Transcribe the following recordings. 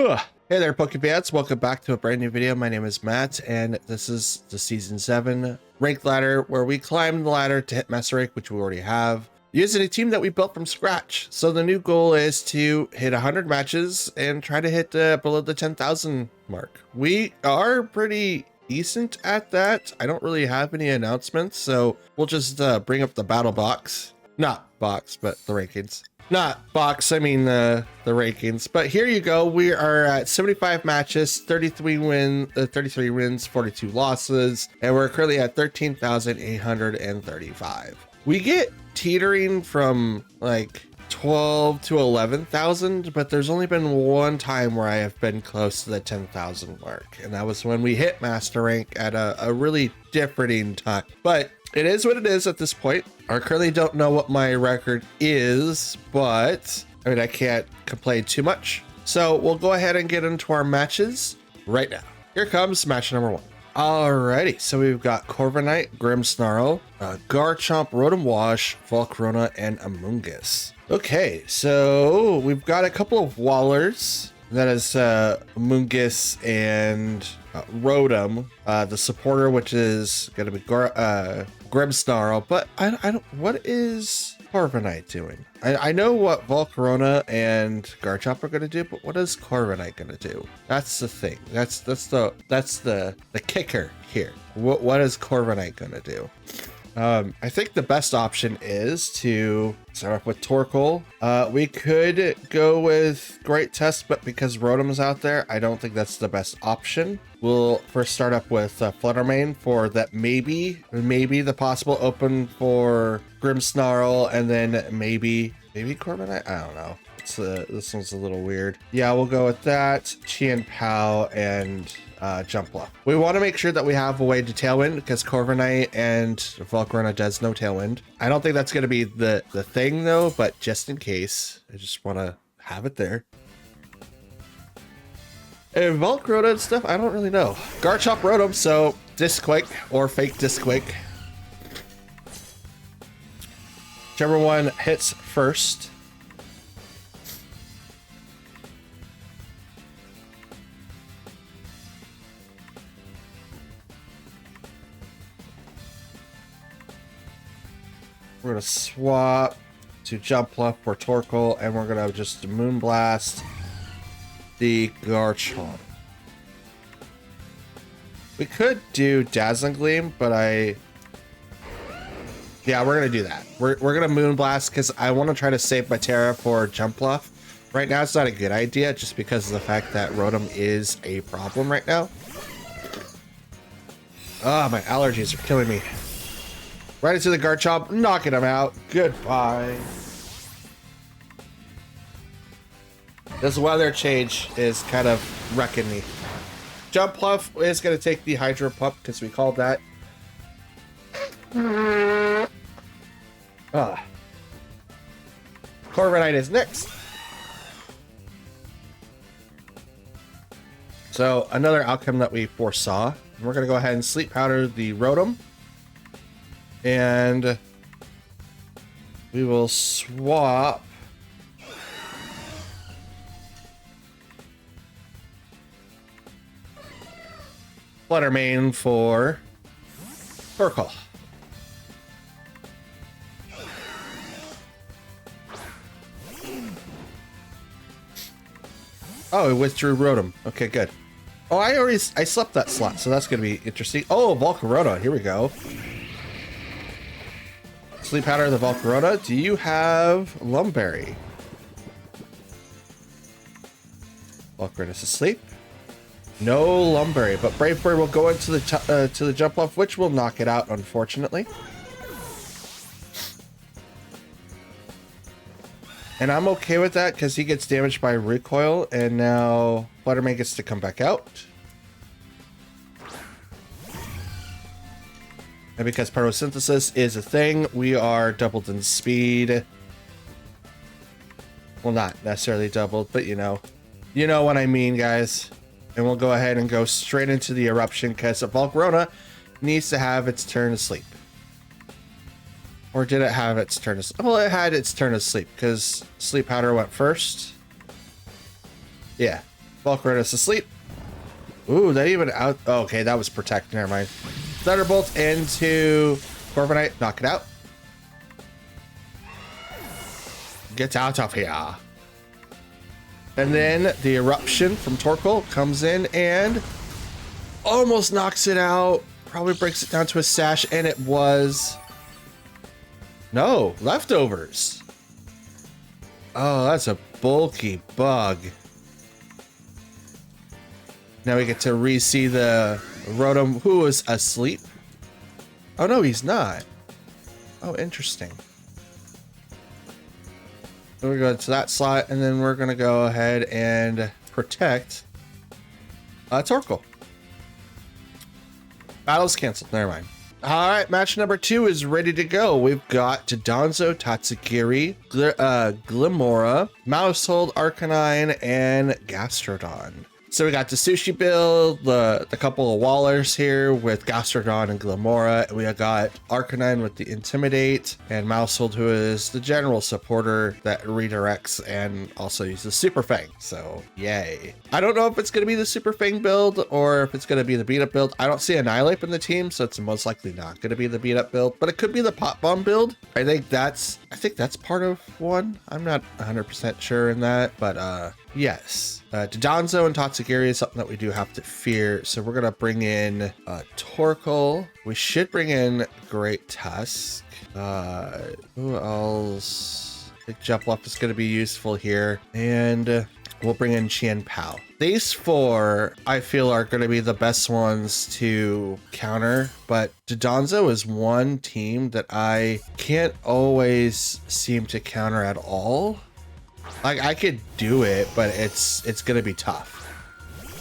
Ugh. Hey there, Pokefans. Welcome back to a brand new video. My name is Matt, and this is the Season 7 Rank Ladder, where we climb the ladder to hit Master Rank, which we already have, using a team that we built from scratch. So the new goal is to hit 100 matches and try to hit below the 10,000 mark. We are pretty decent at that. I don't really have any announcements, so we'll just bring up the battle box. Not box, but the rankings. Not box, I mean the rankings. But here you go. We are at 75 matches, 33 wins, 42 losses, and we're currently at 13,835. We get teetering from like 12 to 11,000, but there's only been one time where I have been close to the 10,000 mark, and that was when we hit Master Rank at a really differing time. But it is what it is at this point. I currently don't know what my record is, but I mean, I can't complain too much. So we'll go ahead and get into our matches right now. Here comes match number 1. Alrighty, so we've got Corviknight, Grimmsnarl, Garchomp, Rotom Wash, Volcarona, and Amoonguss. Okay, so we've got a couple of Wallers. That is Amoonguss and Rotom, the supporter, which is going to be Grimmsnarl, but I don't, what is Corviknight doing? I know what Volcarona and Garchomp are going to do, but what is Corviknight going to do? That's the thing. That's the kicker here. What is Corviknight going to do? I think the best option is to start off with Torkoal. We could go with Great Test, but because Rotom's out there, I don't think that's the best option. We'll first start up with Fluttermane for that maybe the possible open for Grimmsnarl, and then maybe Corviknight. I don't know. This one's a little weird. Yeah, we'll go with that. Chien-Pao and Jumpluff. We want to make sure that we have a way to Tailwind, because Corviknight and Volcarona does no Tailwind. I don't think that's going to be the thing though, but just in case, I just want to have it there. And Volcarona and stuff, I don't really know. Garchomp, Rotom, so Disc-Quake or fake Disc-Quake. Whichever one hits first. We're going to swap to Jumpluff for Torkoal, and we're going to just Moonblast the Garchomp. We could do Dazzling Gleam, but yeah, we're going to do that. We're going to Moonblast because I want to try to save my Terra for Jumpluff. Right now, it's not a good idea just because of the fact that Rotom is a problem right now. Ah, my allergies are killing me. Right into the Garchomp, knocking him out. Goodbye. This weather change is kind of wrecking me. Jumpluff is going to take the Hydro Pump because we called that. Corviknight is next. So another outcome that we foresaw. We're going to go ahead and Sleep Powder the Rotom. And we will swap Fluttermane for Torkoal. Oh, it withdrew Rotom. Okay, good. Oh, I slept that slot, so that's going to be interesting. Oh, Volcarona. Here we go. Sleep Powder the Volcarona. Do you have Lumberry? Volcarona's asleep. No Lumberry, but Brave Bird will go into the Jumpluff, which will knock it out, unfortunately. And I'm okay with that because he gets damaged by Recoil, and now Fluttermane gets to come back out. And because Photosynthesis is a thing, we are doubled in speed. Well, not necessarily doubled, but you know what I mean, guys. And we'll go ahead and go straight into the Eruption because Volcarona needs to have its turn to sleep. Or did it have its turn to sleep? Well, it had its turn to sleep because Sleep Powder went first. Yeah. Volcarona asleep. Ooh, that even out. Oh, okay, that was protect. Never mind. Thunderbolt into Corviknight. Knock it out. Get out of here. And then the eruption from Torkoal comes in and almost knocks it out. Probably breaks it down to a sash, and it was no leftovers. Oh, that's a bulky bug. Now we get to re-see the Rotom, who is asleep. Oh no, he's not. Oh, interesting. So we're going to that slot, and then we're gonna go ahead and protect Torkoal. Battle's canceled. Never mind. All right, match number 2 is ready to go. We've got Donzo, Tatsugiri, Glimora, Mousehold, Arcanine, and Gastrodon. So we got the sushi build, the couple of wallers here with Gastrodon and Glimora. And we got Arcanine with the Intimidate, and Mousehold, who is the general supporter that redirects and also uses Super Fang. So yay. I don't know if it's going to be the Super Fang build or if it's going to be the beat up build. I don't see Annihilate in the team, so it's most likely not going to be the beat up build, but it could be the Pop Bomb build. I think that's part of one. I'm not 100% sure in that, but yes. Donzo and Tatsugiri is something that we do have to fear. So we're going to bring in Torkoal. We should bring in Great Tusk. Who else? I think Jumpluff is going to be useful here. And we'll bring in Chien Pao. These 4, I feel, are going to be the best ones to counter. But Donzo is one team that I can't always seem to counter at all. Like, I could do it, but it's gonna be tough.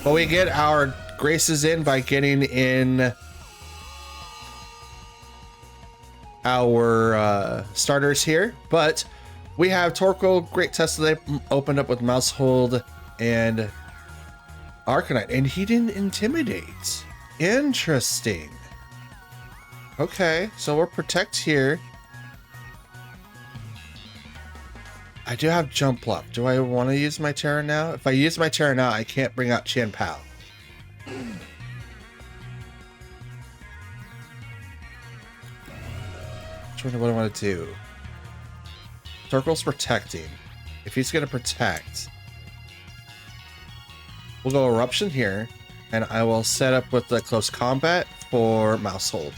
But we get our graces in by getting in our starters here. But we have Torkoal, Great Test that they opened up with Mousehold and Arcanine, and he didn't intimidate. Interesting. Okay, so we'll protect here. I do have Jumpluff. Do I want to use my Terra now? If I use my Terra now, I can't bring out Chien Pao. Which one do I want to do? Torkoal's protecting. If he's going to protect, we'll go Eruption here, and I will set up with the Close Combat for Mousehold.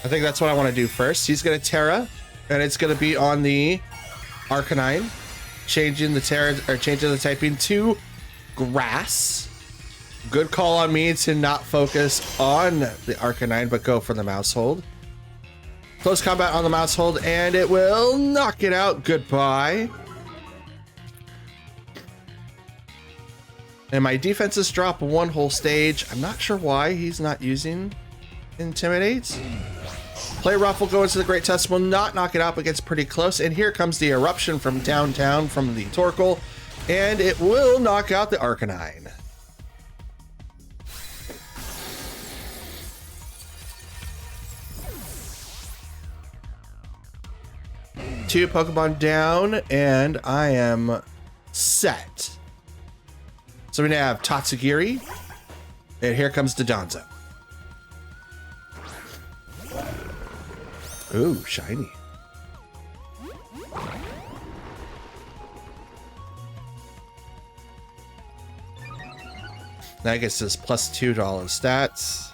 I think that's what I want to do first. He's going to Terra. And it's going to be on the Arcanine, changing the typing to Grass. Good call on me to not focus on the Arcanine, but go for the Mousehold. Close combat on the Mousehold, and it will knock it out. Goodbye. And my defenses drop 1 whole stage. I'm not sure why he's not using Intimidate. Play Rough will go into the Great Test, will not knock it out, but gets pretty close. And here comes the Eruption from downtown from the Torkoal, and it will knock out the Arcanine. Two Pokemon down, and I am set. So we now have Tatsugiri, and here comes Donzo. Ooh, shiny. That gets us plus $2 stats.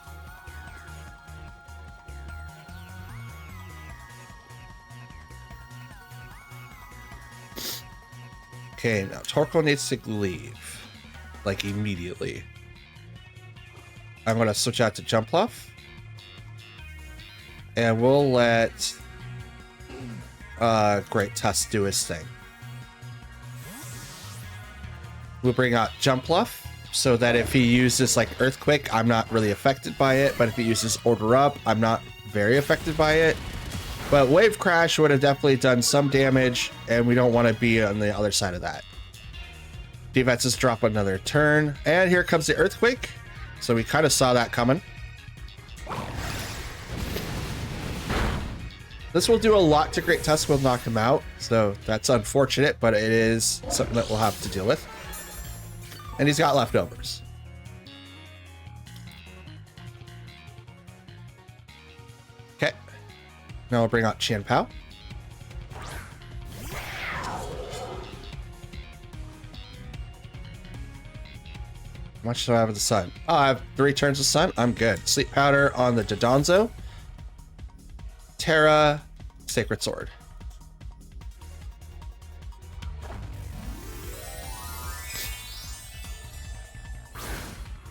Okay, now Torkoal needs to leave. Like, immediately. I'm going to switch out to Jumpluff. And we'll let Great Tusk do his thing. We'll bring out Jumpluff so that if he uses like Earthquake, I'm not really affected by it. But if he uses Order Up, I'm not very affected by it. But Wave Crash would have definitely done some damage, and we don't want to be on the other side of that. Defenses drop another turn, and here comes the Earthquake. So we kind of saw that coming. This will do a lot to Great Tusk. Will knock him out, so that's unfortunate, but it is something that we'll have to deal with. And he's got leftovers. Okay. Now we'll bring out Qian Pao. How much do I have of the sun? Oh, I have 3 turns of sun. I'm good. Sleep Powder on the Dodonzo. Terra, Sacred Sword.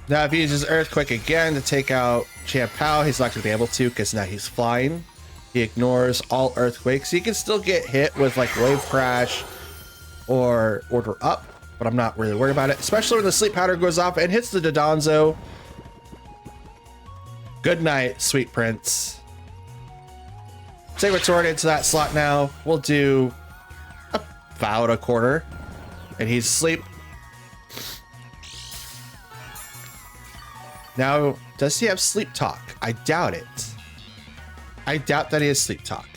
Now if he uses Earthquake again to take out Qian Pao, he's not going to be able to because now he's flying. He ignores all Earthquakes. He can still get hit with like Wave Crash or Order Up, but I'm not really worried about it, especially when the Sleep Powder goes off and hits the Dodonzo. Good night, sweet prince. Sacred Sword into that slot now. We'll do about a quarter. And he's asleep. Now, does he have Sleep Talk? I doubt it. I doubt that he has Sleep Talk.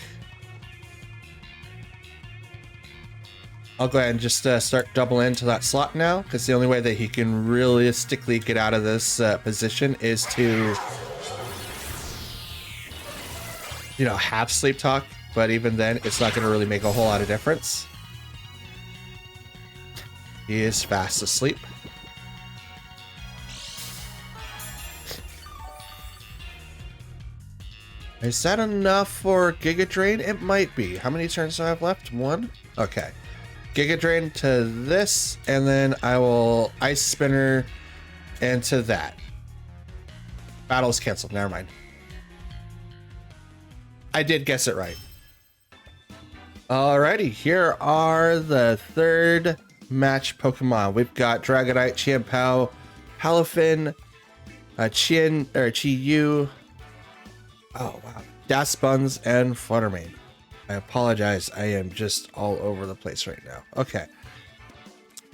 I'll go ahead and just start double into that slot now, because the only way that he can realistically get out of this position is to, you know, have Sleep Talk, but even then, it's not going to really make a whole lot of difference. He is fast asleep. Is that enough for Giga Drain? It might be. How many turns do I have left? 1? Okay. Giga Drain to this, and then I will Ice Spinner into that. Battle's canceled. Never mind. I did guess it right. Alrighty, here are the 3rd match Pokemon. We've got Dragonite, Qian Pao, Palafin, Chi-Yu. Oh, wow. Daspons and Fluttermane. I apologize. I am just all over the place right now. Okay.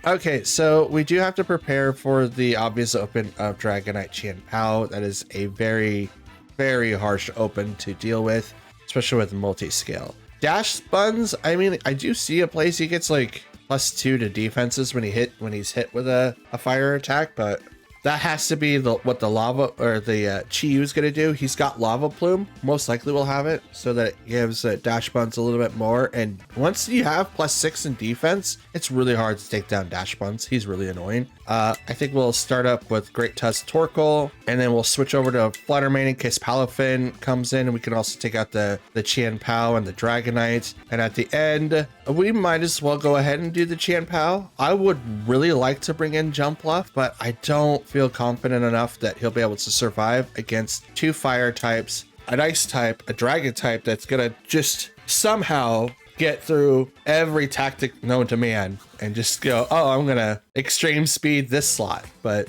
Okay, so we do have to prepare for the obvious open of Dragonite Qian Pao. That is a very, very harsh open to deal with, especially with multi-scale. Dash Spuns, I mean, I do see a place he gets like +2 to defenses when he's hit with a fire attack, but that has to be what the lava or the Chi-Yu is going to do. He's got Lava Plume. Most likely will have it so that it gives Dash Buns a little bit more. And once you have +6 in defense, it's really hard to take down Dash Buns. He's really annoying. I think we'll start up with Great Tusk Torkoal, and then we'll switch over to Fluttermane in case Palafin comes in, and we can also take out the Qian Pao and the Dragonite. And at the end, we might as well go ahead and do the Qian Pao. I would really like to bring in Jumpluff, but I don't feel confident enough that he'll be able to survive against 2 fire types, an ice type, a dragon type that's gonna just somehow get through every tactic known to man and just go, oh, I'm gonna extreme speed this slot. But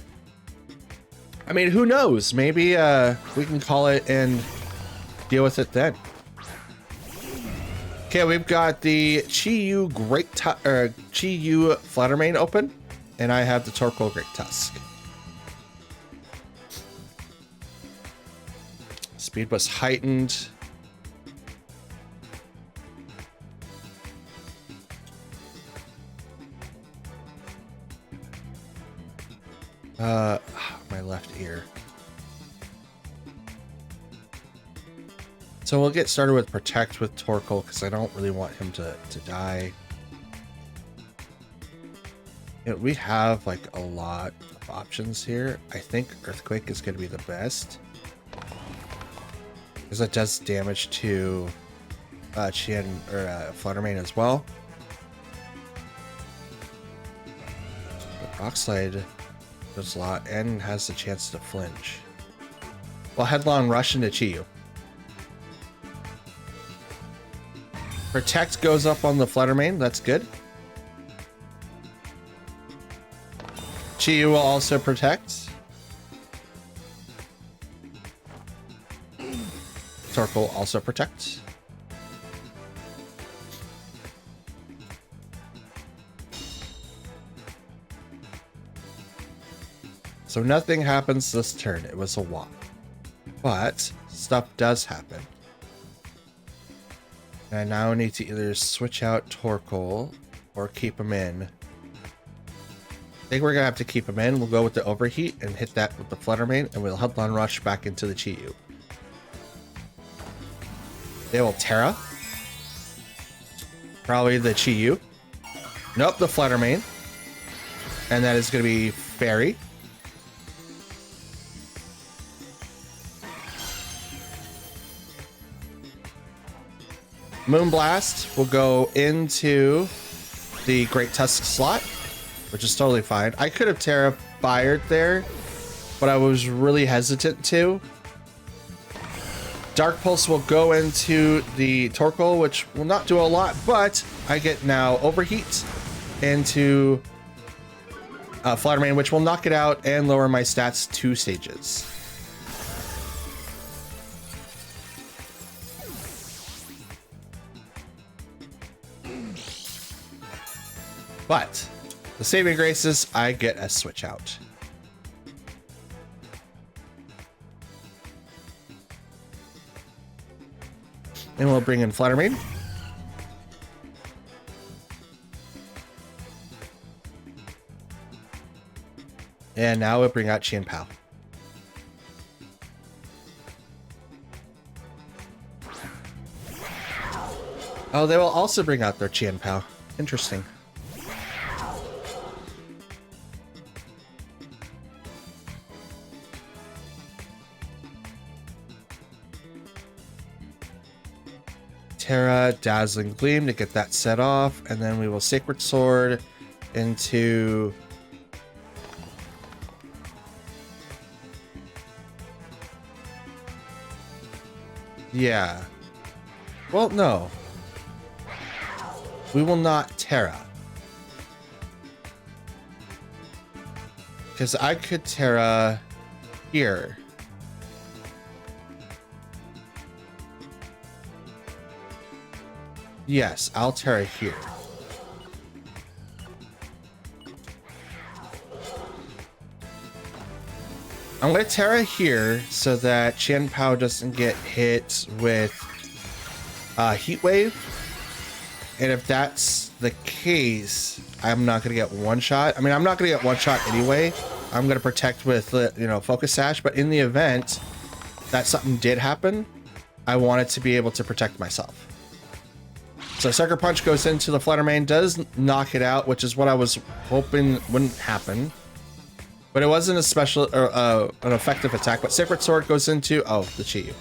I mean, who knows? Maybe we can call it and deal with it then. Okay, we've got the Chi-Yu Chi-Yu Fluttermane open, and I have the Torkoal Great Tusk. Speed was heightened. My left ear. So we'll get started with Protect with Torkoal because I don't really want him to die. You know, we have like a lot of options here. I think Earthquake is going to be the best because it does damage to Fluttermane as well. But Rock Slide does a lot and has the chance to flinch. Well, Headlong Rush into Chi-Yu. Protect goes up on the Fluttermane. That's good. Chi-Yu will also protect. Torkoal also protects. So nothing happens this turn. It was a walk. But stuff does happen. I now need to either switch out Torkoal or keep him in. I think we're gonna have to keep him in. We'll go with the overheat and hit that with the Flutter Mane, and we'll Headlong Rush back into the Chi-Yu. They will Terra. Probably the Chi-Yu. Nope, the Flutter Mane. And that is gonna be Fairy. Moonblast will go into the Great Tusk slot, which is totally fine. I could have Terra Fired there, but I was really hesitant to. Dark Pulse will go into the Torkoal, which will not do a lot, but I get now Overheat into Flutter Mane, which will knock it out and lower my stats 2 stages. But the saving grace is I get a switch out. And we'll bring in Flutter Mane. And now we'll bring out Chien-Pao. Oh, they will also bring out their Chien-Pao. Interesting. Terra, Dazzling Gleam to get that set off, and then we will Sacred Sword into yeah. Well, no. We will not Terra. Because I could Terra here. Yes, I'll Terra here. I'm going to Terra here so that Chien-Pao doesn't get hit with Heat Wave. And if that's the case, I'm not going to get one shot. I mean, I'm not going to get one shot anyway. I'm going to protect with, Focus Sash. But in the event that something did happen, I wanted to be able to protect myself. So Sucker Punch goes into the Flutter Mane, does knock it out, which is what I was hoping wouldn't happen. But it wasn't a special or an effective attack. But Sacred Sword goes into the Chi-Yu.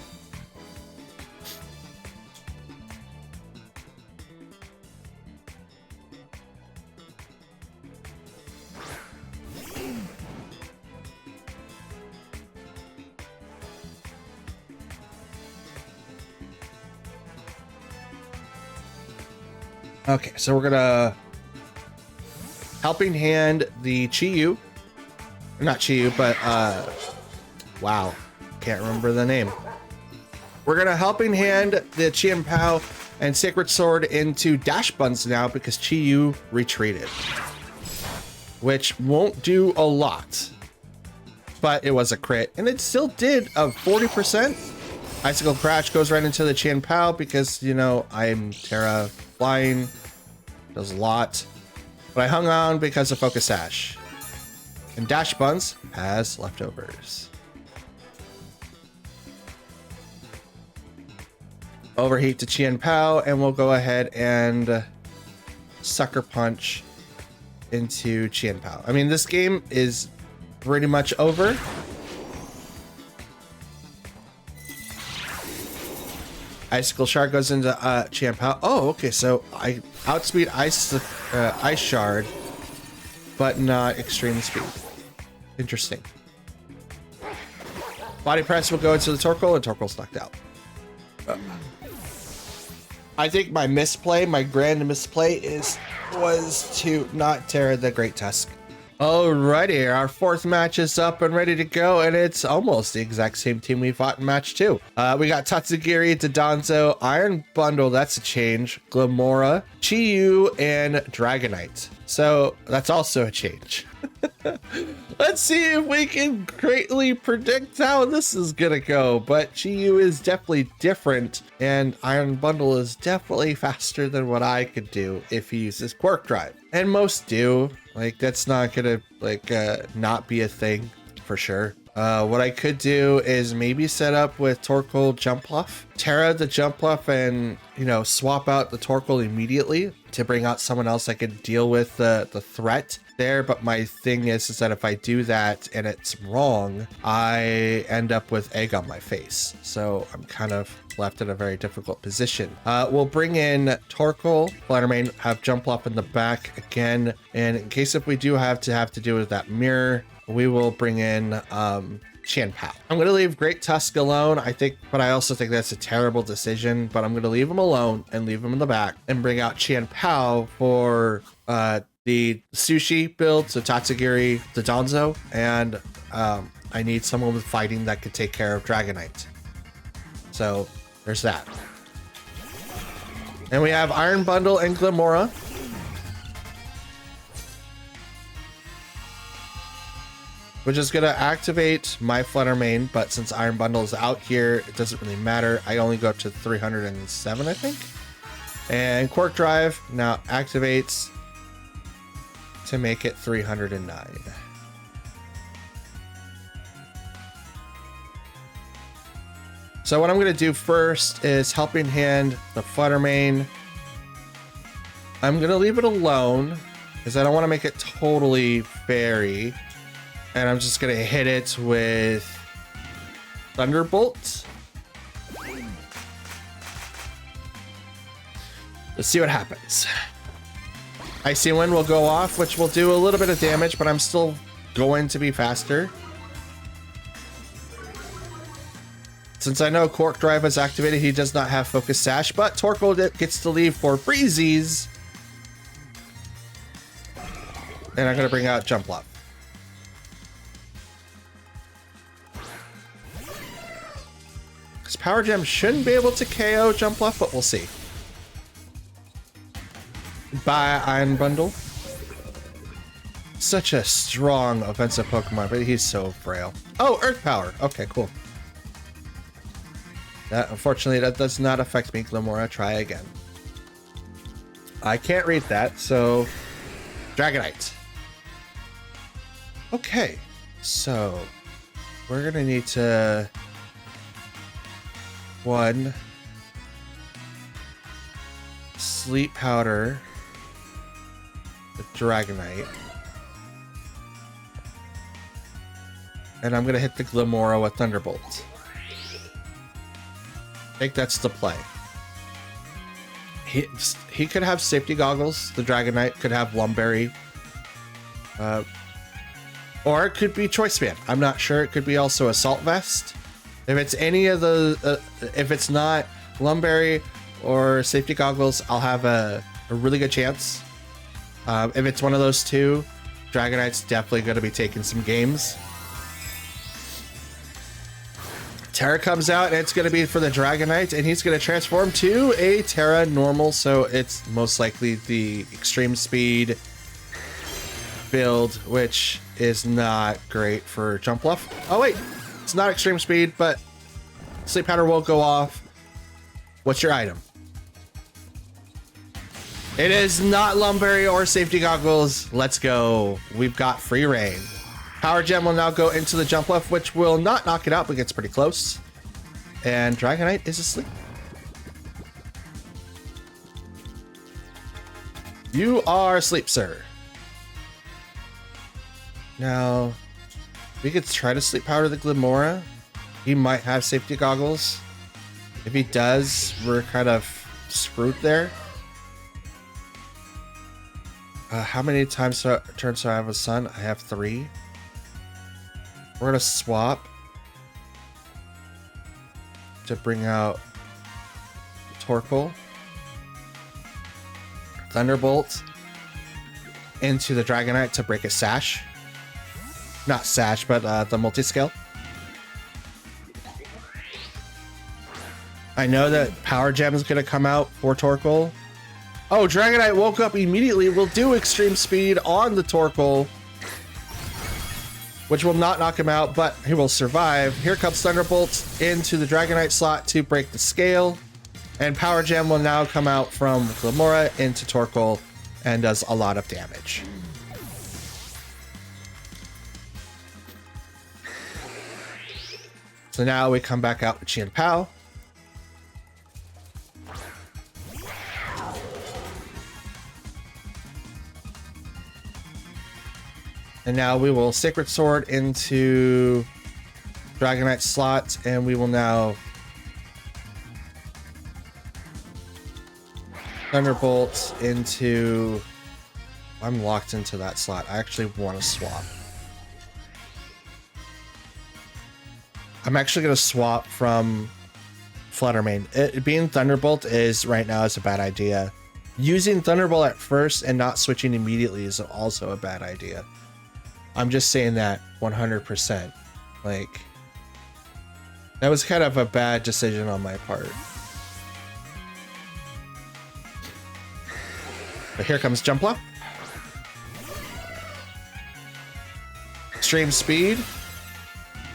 Okay, so we're gonna Helping Hand the Chi-Yu. Not Chi-Yu, but wow, can't remember the name. We're gonna Helping Hand the Chien-Pao and Sacred Sword into Dash Buns now because Chi-Yu retreated, which won't do a lot, but it was a crit, and it still did a 40%. Icicle Crash goes right into the Chien-Pao because, I'm Terra Flying, does a lot. But I hung on because of Focus Sash. And Dash Buns has leftovers. Overheat to Chien-Pao, and we'll go ahead and Sucker Punch into Chien-Pao. I mean, this game is pretty much over. Icicle Shard goes into Chien-Pao. Oh, okay, so I outspeed Ice Shard, but not Extreme Speed. Interesting. Body Press will go into the Torkoal, and Torkoal's knocked out. I think my grand misplay was to not Terra the Great Tusk. Alrighty, our fourth match is up and ready to go, and it's almost the exact same team we fought in match 2. We got Tatsugiri, Dodonzo, Iron Bundle, that's a change, Glamora, Chi-Yu, and Dragonite. So that's also a change. Let's see if we can greatly predict how this is gonna go, but GU is definitely different, and Iron Bundle is definitely faster than what I could do if he uses Quirk Drive. And most do. Like, that's not gonna, like, not be a thing, for sure. What I could do is maybe set up with Torkoal Jumpluff, Terra the Jumpluff, and, you know, swap out the Torkoal immediately to bring out someone else that can deal with the threat there. But my thing is that if I do that and it's wrong, I end up with egg on my face. So I'm kind of left in a very difficult position. We'll bring in Torkoal, Fluttermane, have Jumpluff in the back again. And in case if we do have to do with that mirror, we will bring in Chanpao. I'm going to leave Great Tusk alone, I think, but I also think that's a terrible decision, but I'm going to leave him alone and leave him in the back and bring out Chanpao for the sushi build, so Tatsugiri, the Donzo, and I need someone with fighting that could take care of Dragonite. So there's that. And we have Iron Bundle and Glimmora. Which is going to activate my Fluttermane, but since Iron Bundle is out here, it doesn't really matter. I only go up to 307, I think. And Quirk Drive now activates to make it 309. So what I'm going to do first is Helping Hand the Fluttermane. I'm going to leave it alone because I don't want to make it totally fairy. And I'm just gonna hit it with Thunderbolt. Let's see what happens. Icy Wind will go off, which will do a little bit of damage, but I'm still going to be faster. Since I know Quirk Drive is activated, he does not have Focus Sash, but Torkoal gets to leave for Breezies. And I'm gonna bring out Jumpluff. Power Gem shouldn't be able to KO Jumpluff, but we'll see. Bye, Iron Bundle. Such a strong offensive Pokemon, but he's so frail. Oh, Earth Power. Okay, cool. That, unfortunately, that does not affect me. Glimmora, try again. I can't read that, so Dragonite. Okay, so we're gonna need to Sleep Powder the Dragonite. And I'm gonna hit the Glimmora with Thunderbolt. I think that's the play. He could have safety goggles. The Dragonite could have Lumberry. Or it could be Choice Band. I'm not sure. It could be also Assault Vest. If it's any of the, if it's not Lumberry or Safety Goggles, I'll have a really good chance. If it's one of those two, Dragonite's definitely going to be taking some games. Terra comes out, and it's going to be for the Dragonite, and he's going to transform to a Terra normal, so it's most likely the Extreme Speed build, which is not great for Jumpluff. Oh, wait. It's not Extreme Speed, but Sleep Powder will go off. What's your item? It is not Lumberry or Safety Goggles. Let's go. We've got free reign. Power Gem will now go into the Jumpluff, which will not knock it out, but gets pretty close. And Dragonite is asleep. You are asleep, sir. Now, we could try to Sleep Powder the Glimmora. He might have Safety Goggles. If he does, we're kind of screwed there. How many turns do I have a Sun? I have 3. We're gonna swap to bring out Torkoal, Thunderbolt into the Dragonite to break a Sash. Not Sash, but the multi-scale. I know that Power Gem is going to come out for Torkoal. Oh, Dragonite woke up immediately. We'll do Extreme Speed on the Torkoal. which will not knock him out, but he will survive. Here comes Thunderbolt into the Dragonite slot to break the scale. And Power Gem will now come out from Glimmora into Torkoal and does a lot of damage. So now we come back out with Chien-Pao. And now we will Sacred Sword into Dragonite slot, and we will now Thunderbolt into... I'm locked into that slot. I actually want to swap. I'm actually going to swap from Fluttermane. It being Thunderbolt is right now is a bad idea. Using Thunderbolt at first and not switching immediately is also a bad idea. I'm just saying that 100%. Like, that was kind of a bad decision on my part. But here comes Jumpluff. Extreme Speed.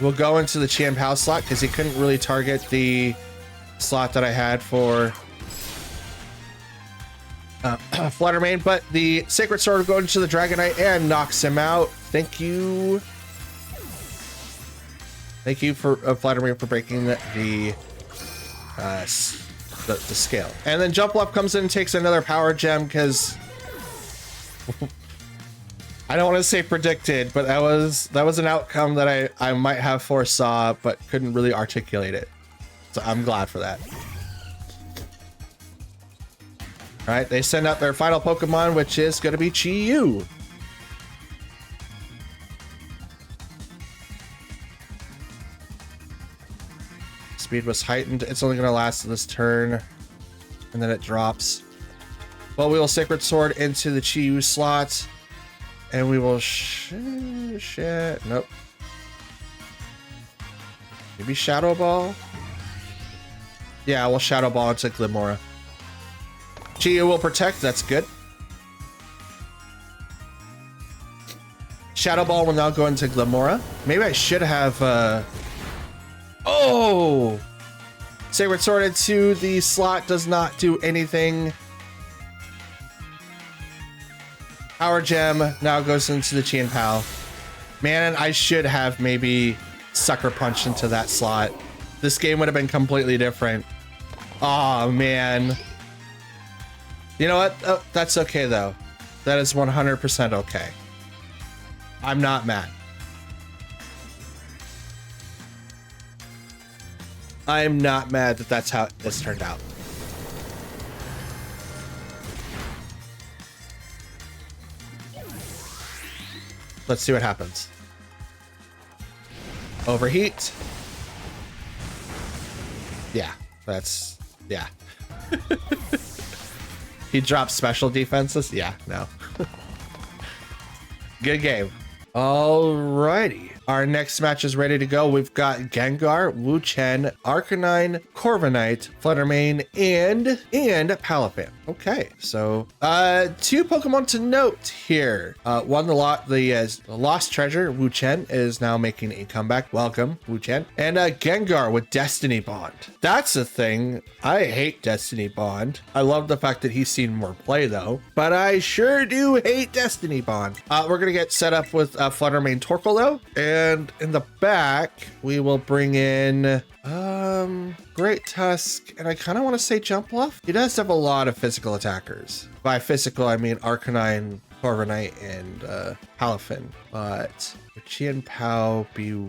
We'll go into the Chien-Pao slot because he couldn't really target the slot that I had for Fluttermane, but the Sacred Sword will go into the Dragonite and knocks him out. Thank you. Thank you for Fluttermane for breaking the scale. And then Jumpluff comes in and takes another Power Gem because I don't want to say predicted, but that was an outcome that I might have foresaw, but couldn't really articulate it. So I'm glad for that. All right, they send out their final Pokemon, which is going to be Chi-Yu. Speed was heightened. It's only going to last this turn, and then it drops. Well, we will Sacred Sword into the Chi-Yu slot, and we will nope. Maybe Shadow Ball? Yeah, we'll Shadow Ball into Glimmora. Chi-Yu will protect, that's good. Shadow Ball will now go into Glimmora. Maybe I should have, oh! Sacred Sword into the slot does not do anything. Power Gem now goes into the Chien-Pao. Man, I should have maybe Sucker Punched into that slot. This game would have been completely different. Oh man. You know what? Oh, that's okay though. That is 100% okay. I'm not mad. I am not mad that that's how this turned out. Let's see what happens. Overheat. Yeah, yeah. He dropped special defenses? Yeah, no. Good game. Alrighty. Our next match is ready to go. We've got Gengar, Wu-Chen, Arcanine, Corviknight, Fluttermane, and Palafin. Okay, so 2 Pokemon to note here. One, the Lost Treasure, Wu-Chen, is now making a comeback. Welcome, Wu-Chen. And Gengar with Destiny Bond. That's a thing. I hate Destiny Bond. I love the fact that he's seen more play though, but I sure do hate Destiny Bond. We're gonna get set up with Fluttermane Torkoal though. And in the back, we will bring in Great Tusk, and I kind of want to say Jumpluff. He does have a lot of physical attackers. By physical, I mean Arcanine, Corviknight, and Palafin. But would Chien-Pao be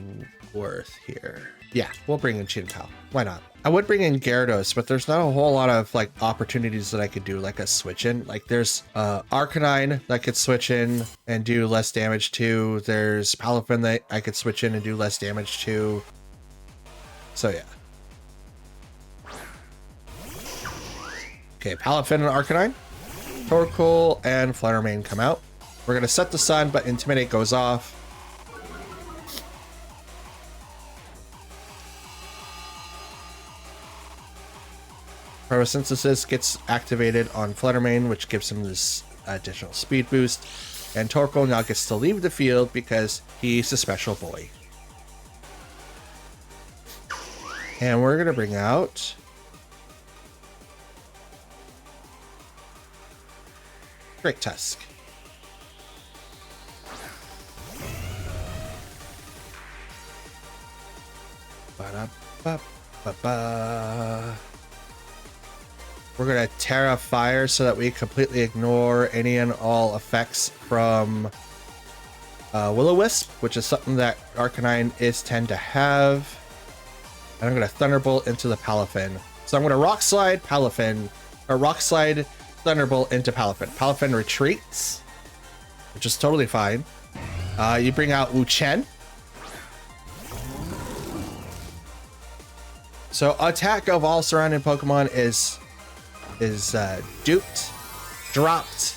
worth here? Yeah, we'll bring in Chien-Pao. Why not? I would bring in Gyarados, but there's not a whole lot of like opportunities that I could do like a switch in. Like there's Arcanine that could switch in and do less damage to. There's Palafin that I could switch in and do less damage to. So yeah. Okay, Palafin and Arcanine. Torkoal and Fluttermane come out. We're gonna set the sun, but Intimidate goes off. Photosynthesis gets activated on Fluttermane, which gives him this additional speed boost. And Torkoal now gets to leave the field because he's a special boy. And we're going to bring out Great Tusk. Ba-da-ba-ba-ba. We're going to Terra Fire so that we completely ignore any and all effects from Will-O-Wisp, which is something that Arcanine is tend to have. And I'm going to Thunderbolt into the Palafin. So I'm going to Rock Slide Palafin, or Rock Slide Thunderbolt into Palafin. Palafin retreats, which is totally fine. You bring out Wu-Chen. So attack of all surrounding Pokemon is duped, dropped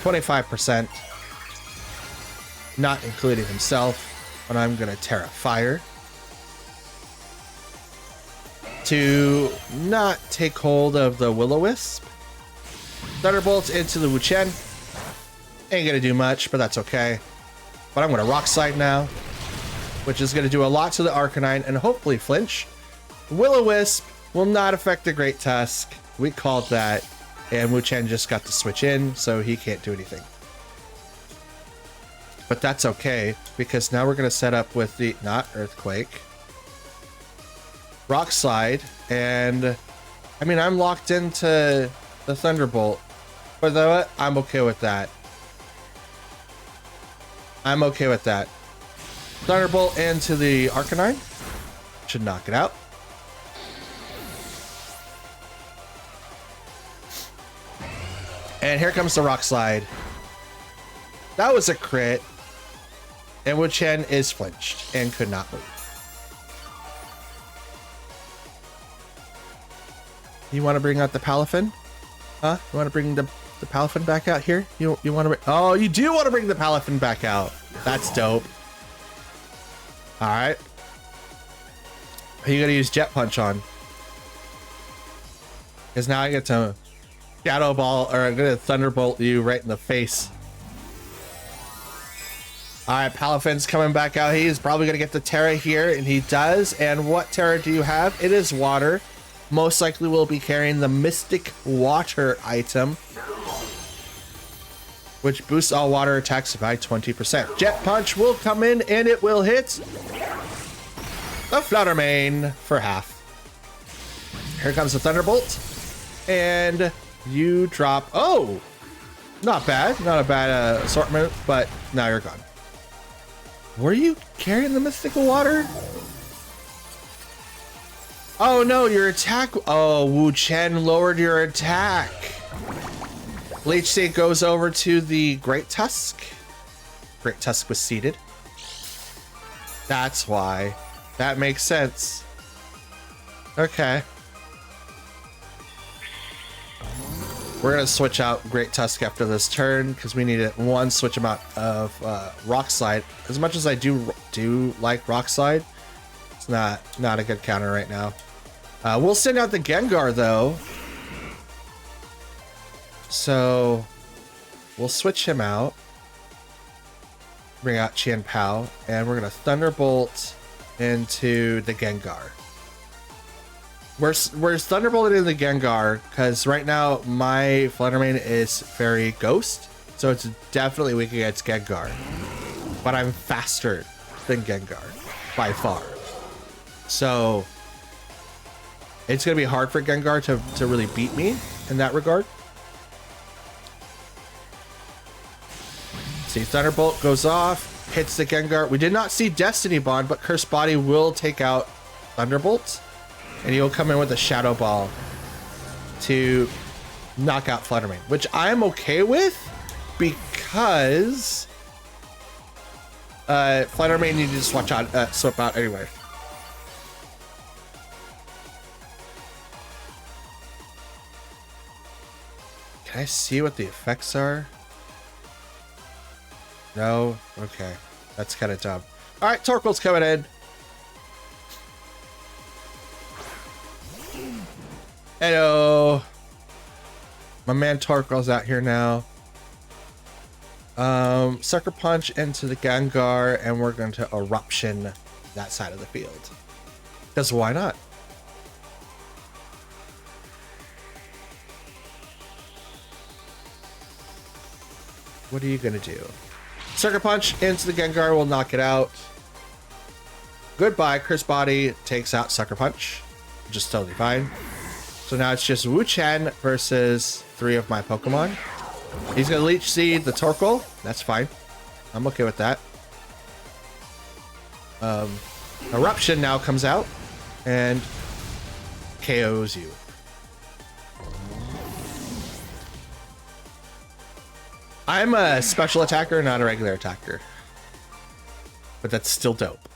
25%, not including himself. But I'm gonna Terra Fire to not take hold of the Will-O-Wisp. Thunderbolt into the Wu-Chen. Ain't gonna do much, but that's okay. But I'm gonna Rock Slide now, which is gonna do a lot to the Arcanine and hopefully flinch. Will-O-Wisp will not affect the Great Tusk. We called that, and Wu-Chen just got to switch in, so he can't do anything. But that's okay, because now we're going to set up with the, not Earthquake, Rock Slide, and, I mean, I'm locked into the Thunderbolt, but though I'm okay with that. I'm okay with that. Thunderbolt into the Arcanine. Should knock it out. And here comes the Rock Slide. That was a crit. And Wu-Chen is flinched and could not move. You want to bring out the Palafin? Huh? You want to bring the Palafin back out here? You want to... Oh, you do want to bring the Palafin back out. That's dope. All right. Who are you going to use Jet Punch on? Because now I get to Shadow Ball, or I'm going to Thunderbolt you right in the face. All right, Palafin's coming back out. He's probably going to get the Terra here, and he does. And what Terra do you have? It is Water. Most likely will be carrying the Mystic Water item, which boosts all water attacks by 20%. Jet Punch will come in, and it will hit the Fluttermane for half. Here comes the Thunderbolt, and you drop... Oh! Not bad. Not a bad assortment, but now you're gone. Were you carrying the Mystical Water? Oh no, your attack... Oh, Wu-Chen lowered your attack. Leech Seed goes over to the Great Tusk. Great Tusk was seated. That's why. That makes sense. Okay. We're going to switch out Great Tusk after this turn because we need one switch amount of Rock Slide. As much as I do like Rock Slide, it's not a good counter right now. We'll send out the Gengar though. So we'll switch him out. Bring out Qian Pao, and we're going to Thunderbolt into the Gengar. We're Thunderbolting in the Gengar because right now my Fluttermane is very Ghost, so it's definitely weak against Gengar. But I'm faster than Gengar by far, so it's gonna be hard for Gengar to really beat me in that regard. See, Thunderbolt goes off, hits the Gengar. We did not see Destiny Bond, but Cursed Body will take out Thunderbolt. And he'll come in with a Shadow Ball to knock out Fluttermane, which I'm okay with because Fluttermane needed to swap out anyway. Can I see what the effects are? No? Okay. That's kind of dumb. All right, Torkoal's coming in. Hello. My man Torkoal's out here now. Sucker Punch into the Gengar, and we're going to Eruption that side of the field. Because why not? What are you going to do? Sucker Punch into the Gengar will knock it out. Goodbye. Curse Body takes out Sucker Punch. Just totally fine. So now it's just Wu-Chen versus 3 of my Pokemon. He's going to Leech Seed the Torkoal. That's fine. I'm okay with that. Eruption now comes out and KOs you. I'm a special attacker, not a regular attacker. But that's still dope.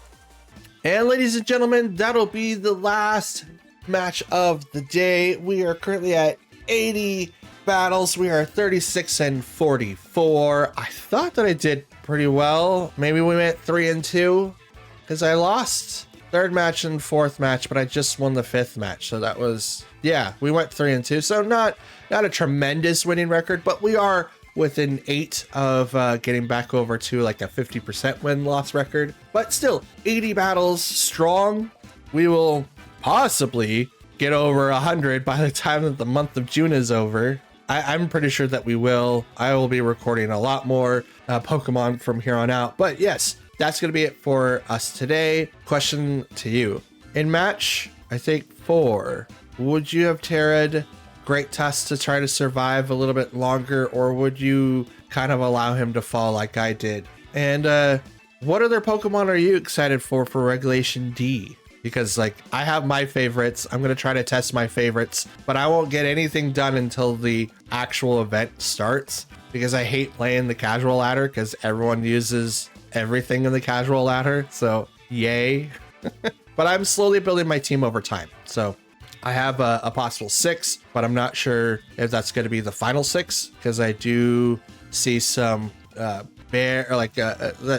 And ladies and gentlemen, that'll be the last match of the day. We are currently at 80 battles. We are 36 and 44. I thought that I did pretty well. Maybe we went 3 and 2 because I lost 3rd match and 4th match, but I just won the 5th match. So that was, yeah, we went 3 and 2. So not a tremendous winning record, but we are within 8 of getting back over to like a 50% win-loss record. But still, 80 battles strong. We will possibly get over 100 by the time that the month of June is over. I'm pretty sure that we will. I will be recording a lot more Pokemon from here on out. But yes, that's going to be it for us today. Question to you. In match, I think 4, would you have Terra'd Great Tusk to try to survive a little bit longer, or would you kind of allow him to fall like I did? And what other Pokemon are you excited for Regulation D? Because like I have my favorites. I'm going to try to test my favorites, but I won't get anything done until the actual event starts because I hate playing the casual ladder because everyone uses everything in the casual ladder. So yay. But I'm slowly building my team over time. So I have a possible 6, but I'm not sure if that's going to be the final 6 because I do see some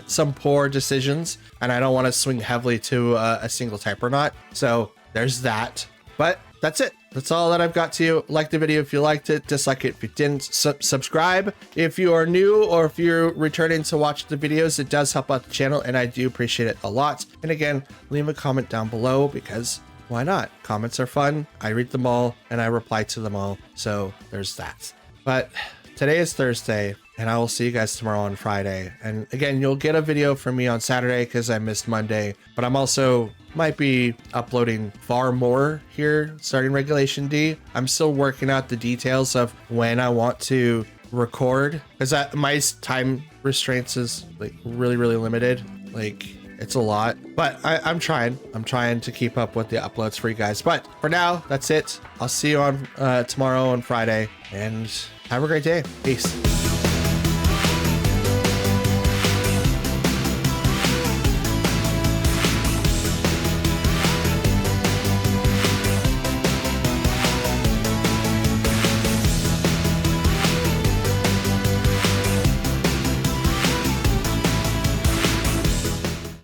some poor decisions, and I don't want to swing heavily to a single type or not. So there's that. But that's it. That's all that I've got to you. Like the video if you liked it, dislike it if you didn't. Subscribe if you are new or if you're returning to watch the videos. It does help out the channel, and I do appreciate it a lot. And again, leave a comment down below because why not? Comments are fun. I read them all and I reply to them all. So there's that. But today is Thursday, and I will see you guys tomorrow on Friday. And again, you'll get a video from me on Saturday because I missed Monday, but I'm also might be uploading far more here starting Regulation D. I'm still working out the details of when I want to record because my time restraints is like really limited. Like it's a lot, but I'm trying to keep up with the uploads for you guys. But for now, that's it. I'll see you on tomorrow on Friday, and have a great day. Peace.